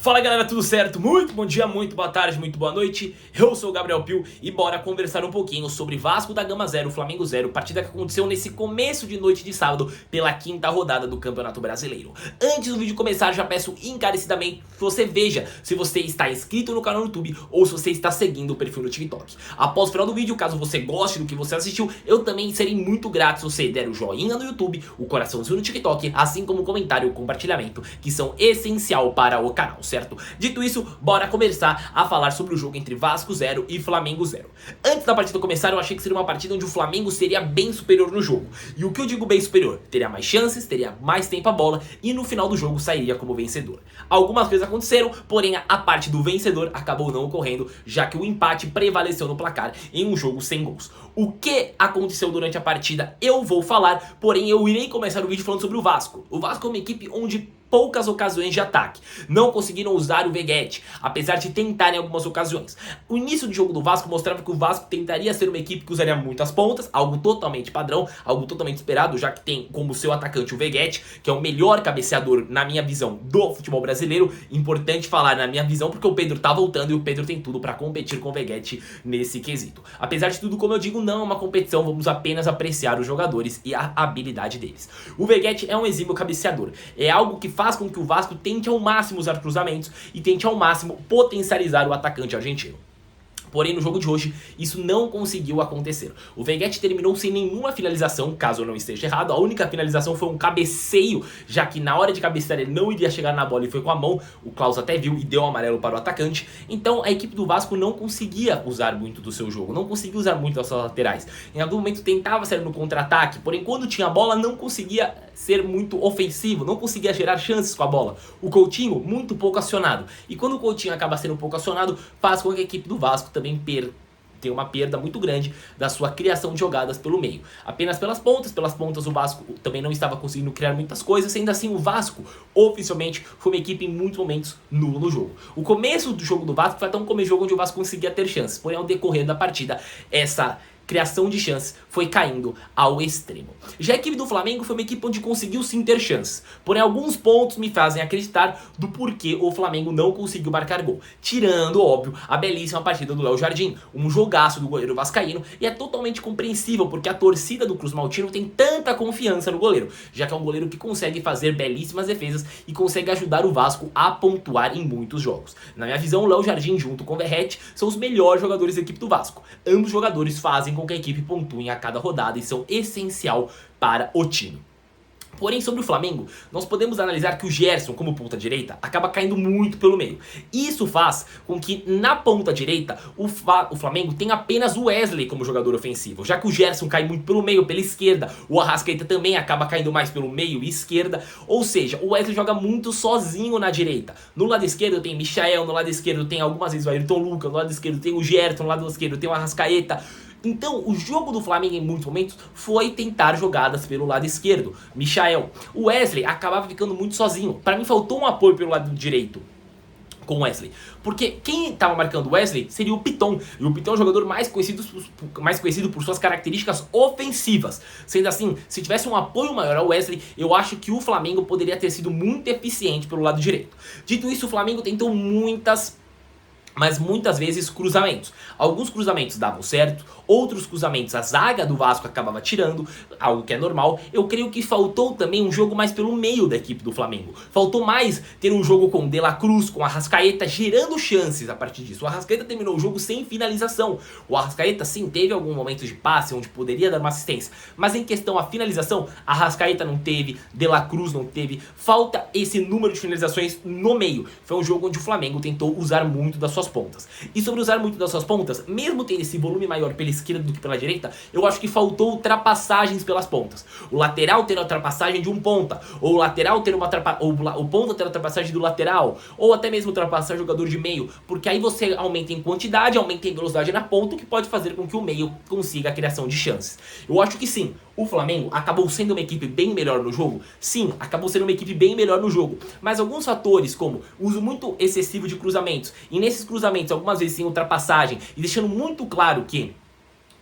Fala galera, tudo certo? Muito bom dia, muito boa tarde, muito boa noite. Eu sou o Gabriel Pio e bora conversar um pouquinho sobre Vasco da Gama 0, Flamengo 0, partida que aconteceu nesse começo de noite de sábado pela quinta rodada do Campeonato Brasileiro. Antes do vídeo começar, já peço encarecidamente que você veja se você está inscrito no canal no YouTube ou se você está seguindo o perfil no TikTok. Após o final do vídeo, caso você goste do que você assistiu, eu também serei muito grato se você der o joinha no YouTube, o coraçãozinho no TikTok, assim como o comentário e o compartilhamento, que são essencial para o canal, certo? Dito isso, bora começar a falar sobre o jogo entre Vasco 0 e Flamengo 0. Antes da partida começar, eu achei que seria uma partida onde o Flamengo seria bem superior no jogo. E o que eu digo bem superior? Teria mais chances, teria mais tempo a bola e no final do jogo sairia como vencedor. Algumas coisas aconteceram, porém a parte do vencedor acabou não ocorrendo, já que o empate prevaleceu no placar em um jogo sem gols. O que aconteceu durante a partida eu vou falar, porém eu irei começar o vídeo falando sobre o Vasco. O Vasco é uma equipe onde poucas ocasiões de ataque. Não conseguiram usar o Veguete, apesar de tentar em algumas ocasiões. O início do jogo do Vasco mostrava que o Vasco tentaria ser uma equipe que usaria muitas pontas, algo totalmente padrão, algo totalmente esperado, já que tem como seu atacante o Veguete, que é o melhor cabeceador, na minha visão, do futebol brasileiro. Importante falar na minha visão, porque o Pedro tá voltando e o Pedro tem tudo para competir com o Veguete nesse quesito. Apesar de tudo, como eu digo, não é uma competição, vamos apenas apreciar os jogadores e a habilidade deles. O Veguete é um exímio cabeceador, é algo que faz com que o Vasco tente ao máximo usar cruzamentos e tente ao máximo potencializar o atacante argentino. Porém, no jogo de hoje, isso não conseguiu acontecer. O Veguete terminou sem nenhuma finalização, caso eu não esteja errado. A única finalização foi um cabeceio, já que na hora de cabecear ele não iria chegar na bola e foi com a mão. O Klaus até viu e deu um amarelo para o atacante. Então, a equipe do Vasco não conseguia usar muito do seu jogo, não conseguia usar muito das suas laterais. Em algum momento tentava sair no contra-ataque, porém quando tinha a bola não conseguia ser muito ofensivo, não conseguia gerar chances com a bola. O Coutinho, muito pouco acionado. E quando o Coutinho acaba sendo pouco acionado, faz com que a equipe do Vasco também tem uma perda muito grande da sua criação de jogadas pelo meio. Apenas pelas pontas o Vasco também não estava conseguindo criar muitas coisas, sendo assim o Vasco oficialmente foi uma equipe em muitos momentos nula no jogo. O começo do jogo do Vasco foi até um começo de jogo onde o Vasco conseguia ter chances, porém ao decorrer da partida essa criação de chances foi caindo ao extremo. Já a equipe do Flamengo foi uma equipe onde conseguiu sim ter chances, porém alguns pontos me fazem acreditar do porquê o Flamengo não conseguiu marcar gol, tirando, óbvio, a belíssima partida do Léo Jardim, um jogaço do goleiro vascaíno, e é totalmente compreensível porque a torcida do Cruz Maltino tem tanta confiança no goleiro, já que é um goleiro que consegue fazer belíssimas defesas e consegue ajudar o Vasco a pontuar em muitos jogos. Na minha visão, o Léo Jardim junto com o Verratti são os melhores jogadores da equipe do Vasco. Ambos jogadores fazem com que a equipe pontue a cada rodada e são essencial para o time. Porém, sobre o Flamengo, nós podemos analisar que o Gerson, como ponta direita, acaba caindo muito pelo meio. Isso faz com que na ponta direita o Flamengo tenha apenas o Wesley como jogador ofensivo, já que o Gerson cai muito pelo meio, pela esquerda, o Arrascaeta também acaba caindo mais pelo meio e esquerda, ou seja, o Wesley joga muito sozinho na direita. No lado esquerdo tem Michael, no lado esquerdo tem algumas vezes o Ayrton Lucas, no lado esquerdo tem o Gerson, no lado esquerdo tem o Arrascaeta. Então, o jogo do Flamengo em muitos momentos foi tentar jogadas pelo lado esquerdo. Michael. O Wesley acabava ficando muito sozinho. Para mim faltou um apoio pelo lado direito com o Wesley. Porque quem estava marcando o Wesley seria o Piton. E o Piton é um jogador mais conhecido por suas características ofensivas. Sendo assim, se tivesse um apoio maior ao Wesley, eu acho que o Flamengo poderia ter sido muito eficiente pelo lado direito. Dito isso, o Flamengo tentou muitas vezes cruzamentos. Alguns cruzamentos davam certo, outros cruzamentos a zaga do Vasco acabava tirando, algo que é normal. Eu creio que faltou também um jogo mais pelo meio da equipe do Flamengo. Faltou mais ter um jogo com De La Cruz, com Arrascaeta gerando chances a partir disso. O Arrascaeta terminou o jogo sem finalização. O Arrascaeta sim teve algum momento de passe onde poderia dar uma assistência, mas em questão a finalização, Arrascaeta não teve, De La Cruz não teve. Falta esse número de finalizações no meio. Foi um jogo onde o Flamengo tentou usar muito das suas pontas. E sobre usar muito das suas pontas, mesmo tendo esse volume maior pela esquerda do que pela direita, eu acho que faltou ultrapassagens pelas pontas. O lateral ter a ultrapassagem de um ponta, ou o lateral ter o ponta ter a ultrapassagem do lateral, ou até mesmo ultrapassar jogador de meio, porque aí você aumenta em quantidade, aumenta em velocidade na ponta, o que pode fazer com que o meio consiga a criação de chances. Eu acho que sim, o Flamengo acabou sendo uma equipe bem melhor no jogo. Sim, acabou sendo uma equipe bem melhor no jogo, mas alguns fatores como uso muito excessivo de cruzamentos, e nesses cruzamentos algumas vezes sem ultrapassagem, e deixando muito claro que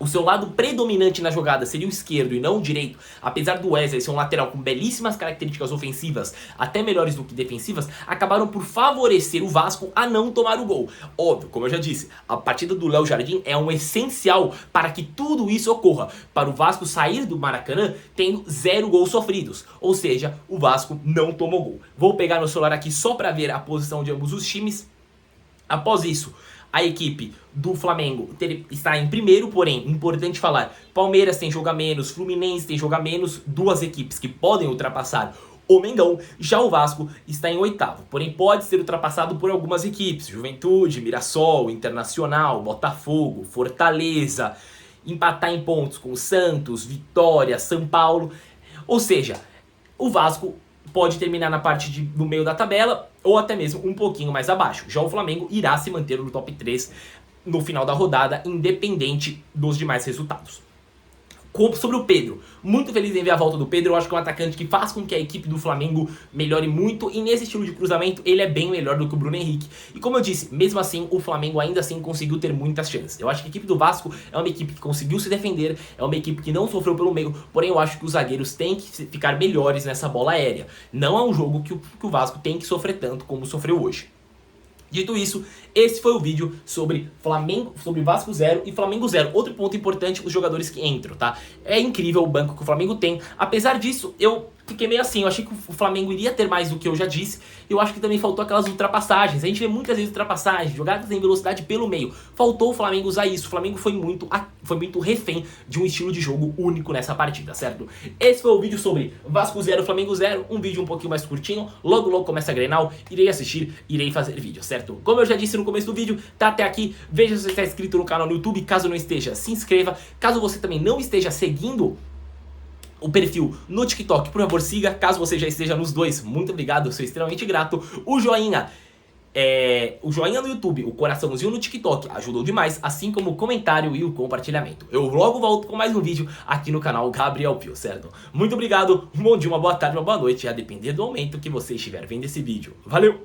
o seu lado predominante na jogada seria o esquerdo e não o direito, apesar do Wesley ser um lateral com belíssimas características ofensivas, até melhores do que defensivas, acabaram por favorecer o Vasco a não tomar o gol. Óbvio, como eu já disse, a partida do Léo Jardim é um essencial para que tudo isso ocorra, para o Vasco sair do Maracanã tendo 0 gols sofridos, ou seja, o Vasco não tomou gol. Vou pegar meu celular aqui só para ver a posição de ambos os times. Após isso, a equipe do Flamengo está em primeiro, porém, importante falar, Palmeiras tem jogo a menos, Fluminense tem jogo a menos, duas equipes que podem ultrapassar o Mengão. Já o Vasco está em oitavo, porém pode ser ultrapassado por algumas equipes, Juventude, Mirassol, Internacional, Botafogo, Fortaleza, empatar em pontos com Santos, Vitória, São Paulo, ou seja, o Vasco pode terminar na parte do meio da tabela ou até mesmo um pouquinho mais abaixo. Já o Flamengo irá se manter no top 3 no final da rodada, independente dos demais resultados. Sobre o Pedro, muito feliz em ver a volta do Pedro. Eu acho que é um atacante que faz com que a equipe do Flamengo melhore muito, e nesse estilo de cruzamento ele é bem melhor do que o Bruno Henrique. E como eu disse, mesmo assim o Flamengo ainda assim conseguiu ter muitas chances. Eu acho que a equipe do Vasco é uma equipe que conseguiu se defender, é uma equipe que não sofreu pelo meio, porém eu acho que os zagueiros têm que ficar melhores nessa bola aérea. Não é um jogo que o Vasco tem que sofrer tanto como sofreu hoje. Dito isso, esse foi o vídeo sobre Vasco 0 e Flamengo 0. Outro ponto importante, os jogadores que entram, tá? É incrível o banco que o Flamengo tem. Apesar disso, eu fiquei meio assim, eu achei que o Flamengo iria ter mais do que eu já disse. Eu acho que também faltou aquelas ultrapassagens. A gente vê muitas vezes ultrapassagens, jogadas em velocidade pelo meio. Faltou o Flamengo usar isso. O Flamengo foi muito refém de um estilo de jogo único nessa partida, certo? Esse foi o vídeo sobre Vasco 0, Flamengo 0. Um vídeo um pouquinho mais curtinho. Logo, logo começa a Grenal. Irei assistir, irei fazer vídeo, certo? Como eu já disse no começo do vídeo, tá até aqui. Veja se você está inscrito no canal no YouTube. Caso não esteja, se inscreva. Caso você também não esteja seguindo o perfil no TikTok, por favor siga. Caso você já esteja nos dois, muito obrigado, eu sou extremamente grato. O joinha no YouTube, o coraçãozinho no TikTok ajudou demais, assim como o comentário e o compartilhamento. Eu logo volto com mais um vídeo aqui no canal Gabriel Pio, certo? Muito obrigado, um bom dia, uma boa tarde, uma boa noite, a depender do momento que você estiver vendo esse vídeo. Valeu!